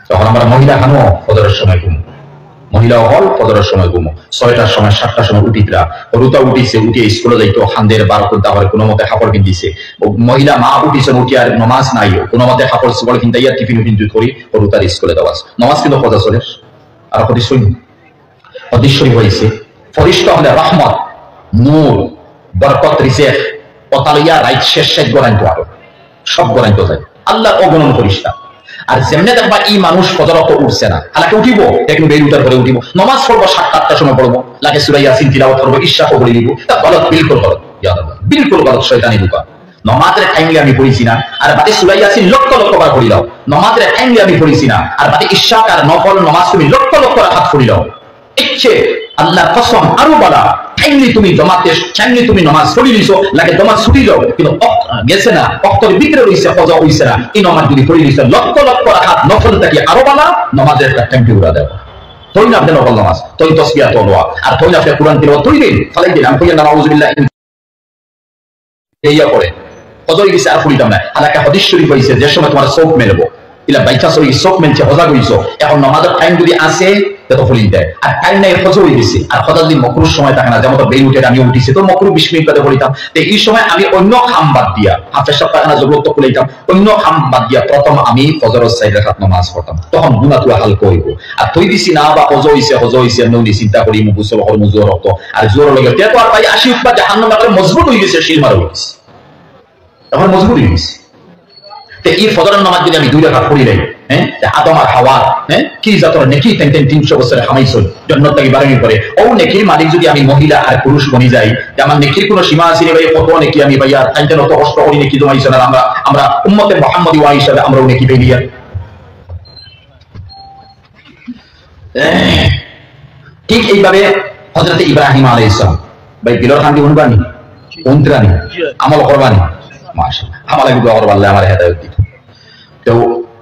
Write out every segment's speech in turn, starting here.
তখন আমরা মহিলা খানো ফজরের সময় ঘুম, মহিলা হল ফজরের সময় ঘুমো, 6টার সময় 7টার সময় উঠিতরা রুতা উঠিছে, উঠিয়ে স্কুলে যাইতো, খান্দের বার করতে আবার কোনো মতে কাপড় কিনতেছে, মহিলা মা উঠিছেন, উঠি আর নমাজ নাই কোনো মতে কাপড় চোপড় কিনতাইয়া টিফিন উঠিন করি রুতার স্কুলে দেওয়া নমাজ কিন্তু ফজর চলে। আর হদিস হয়েছে ফরিস্তা হলে রহমত, নূর, বরকত, রিজেক পতালিয়া রাইট শেষ গড়াইত, আরো সব গড়াইত যায় আল্লাহ অগণন ফরিস্তা। আর যেমনে দেখবা এই মানুষ ফজরত উঠছে না, হালাকে উঠিব একটু বের উঠার পরে উঠিব, নমাজ পড়বো 7-8টার সময় পড়বো, লাগে সূরা ইয়াসিন তিলাওয়াত করবো, ইশা পড়ে দিব, তা গলত, বিলকুল গলত, বিলকুল গলত, শয়তানি ঢুকা। নমাজের টাইমে আমি পড়িছি না আর বাকি সূরা ইয়াসিন লক্ষ লক্ষ বার পড়ি দাও, নমাজের টাইমে আমি পড়িছি না আর বাকি ইশা আর নফল নমাজ তুমি লক্ষ লক্ষ রাকাত পড়ি দাও, ইচ্ছে আল্লাহ কসম আরো বলা টাইমলি তুমি জমাতে টাইমলি তুমি নমাজ পড়ি দিছো, লাগে নমাজ ছুটি যাও কিন্তু গেছে না, অক্তর ভিতরে রইছে, ফজর হইছে না, এই নমাজ যদি পড়ি দিছো লক্ষ লক্ষ রাকাত নফল থেকে আরো বলা, নমাজের একটা টাইম টিউরা দাও, তই না আপনি নফল নমাজ, তই তাসবিহ তোয়া আর তই না আপনি কুরআন তিলাওয়াত তই দিন, ফালাই দিন, আমি কইয়া নাউযুবিল্লাহ এইয়া পড়ে ফজর গেছে আর পড়িতাম না। হালাকা হাদিস শরীফ হইছে যে সময় তোমার চোখ মেলবো ইলা বাইচা সই চোখ মেলছে হজা কইছো, এখন নামাজের টাইম যদি আসে তত ফুলিন দেয়, আর টাইম নাই ফজর হই গেছে, আর ফজর দিন মকরুর সময় থাকে না, যেমন তো বের উঠে আমি উঠিছি তো মকরু 20 মিনিট করে পড়িতাম, তো এই সময় আমি অন্য খাম বাদ দিয়া হাফেজ সপ্তাহ না জগত খুলাইতাম, অন্য খাম বাদ দিয়া প্রথম আমি ফজরের 4 রাকাত নামাজ পড়তাম, তখন গুনাহ হালকা হইব। আর তুই দিছি না বা ফজর হইছে নৌলি চিন্তা করি মুগুসল হল মুজুর রক্ত আর জোর লাগে তো আর ভাই 80 বা জাহান্নাম করে মজবুত হই গেছে, শিল মারা হই গেছে, তখন মজবুত হই গেছে। এই ফজরের নামাজ যদি আমি 2 রাকাত পড়ি নাই, হ্যাঁ আদম আর হাওয়া, হ্যাঁ কি জাতর নেকি 300 বছরে খামাইছো জান্নাত থেকে বাড়ানি করে, ও নেকির মালিক যদি আমি মহিলা আর পুরুষ বনি যাই, যে আমার নেকির কোনো সীমা আছে ভাই, কত নেকি আমি ভাই আর তাইতে নত কষ্ট করি নেকি জমাইছো না, আমরা উম্মতে মুহাম্মদী ওয়া হিসাবে আমরাও নেকি পেলিয়া। ঠিক এইভাবে হযরত ইব্রাহিম আলাইহিস সালাম ভাই দিলর খান্দি উনবানি উনত্রানি আমল করবানি, মাশাআল্লাহ আমল লাগবে করবাল্লাহ আমার হেদায়েত দিত। তো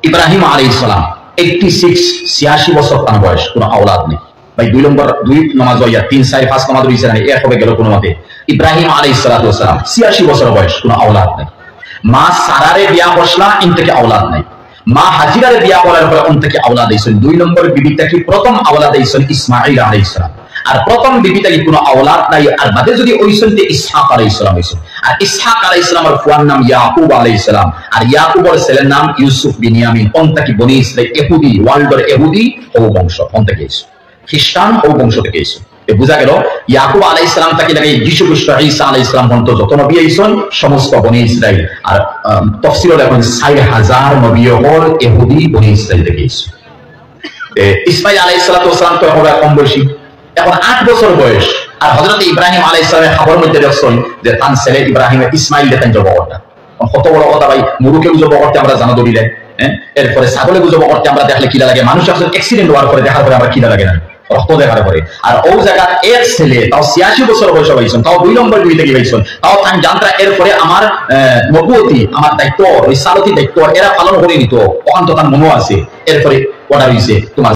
ইব্রাহিম আলাইহিস সালাম 86 বছর তার বয়স, কোনো আওলাদ নেই ভাই, 2 নামাজ হইয়া 3 4 5 নামাজ হইছে না, এক হবে গেল কোনো মতে। ইব্রাহিম আলাইহিস সালাতু ওয়াস সালাম 86 বছর বয়স, কোনো আওলাদ নেই। মা সারারে বিয়া বসলা, ইন থেকে আওলাদ নাই। মা হাজিরারে বিয়া করার পরে উন থেকে আওলাদ হইছেন। 2 নম্বর বিবিটা কি প্রথম আওলাদ হইছেন ইসমাঈল আলাইহিস সালাম, আর প্রথম বিবিটা কি কোনো আওলাদ নাই, আর বাদে যদি হইছেন তে ইসহাক আলাইহিস সালাম হইছেন। আর ইসহাক আলাইহিস সালামের ফুয়ার নাম ইয়াকুব আলাইহিস সালাম, আর ইয়াকুবের ছেলের নাম ইউসুফ বিনিয়ামিন। কোন থেকে বনি ইসরাইল ইহুদি, ওয়ার্ল্ডের ইহুদি ও বংশ, কোন থেকে এসেছে খ্রিস্টান ও বংশ থেকে এসেছে। বুঝা গেল ইয়াকুব আলাইহিস সালাম থেকে লাগে যীশু খ্রিস্ট ঈসা আলাইহিস সালাম পর্যন্ত যত নবী আইছেন সমস্ত বনি ইসরাইল। আর তাফসীরে এখন 6000 নবী হল ইহুদি বনি ইসরাইল থেকে এসেছে। ইসমাঈল আলাইহিস সালাতু ওয়াস সালাম তো হবে কম বয়সী, এখন 8 বছর বয়স। আর হযরত ইব্রাহিম আলাইহিস সালামের খবর মধ্যে দেখছেন যে তার ছেলে ইব্রাহিমের ইসমাঈল দেখেন জবরটা, কত বড় কথা ভাই। মুরুকে গুজব করতে আমরা জানা দলিলে, হ্যাঁ এরপরে ছাগলে গুজব করতে আমরা দেখলে কিলা লাগে, মানুষ আসলে অ্যাক্সিডেন্ট হওয়ার পরে দেখার পরে আমরা কিলা লাগে না, রক্ত দেখার পরে। আর ও জায়গা এক ছেলে তাও 86 বছর বয়স হয়েছেন, তাও 2 নম্বর বিবি থেকে হয়েছেন, তাও তান জানতা এরপরে আমার নবুয়তি আমার দায়িত্ব রিসালতি দায়িত্ব এরা পালন করে নিত, ওখান তো তার মনো আছে। এরপরে অর্ডার হইছে তোমার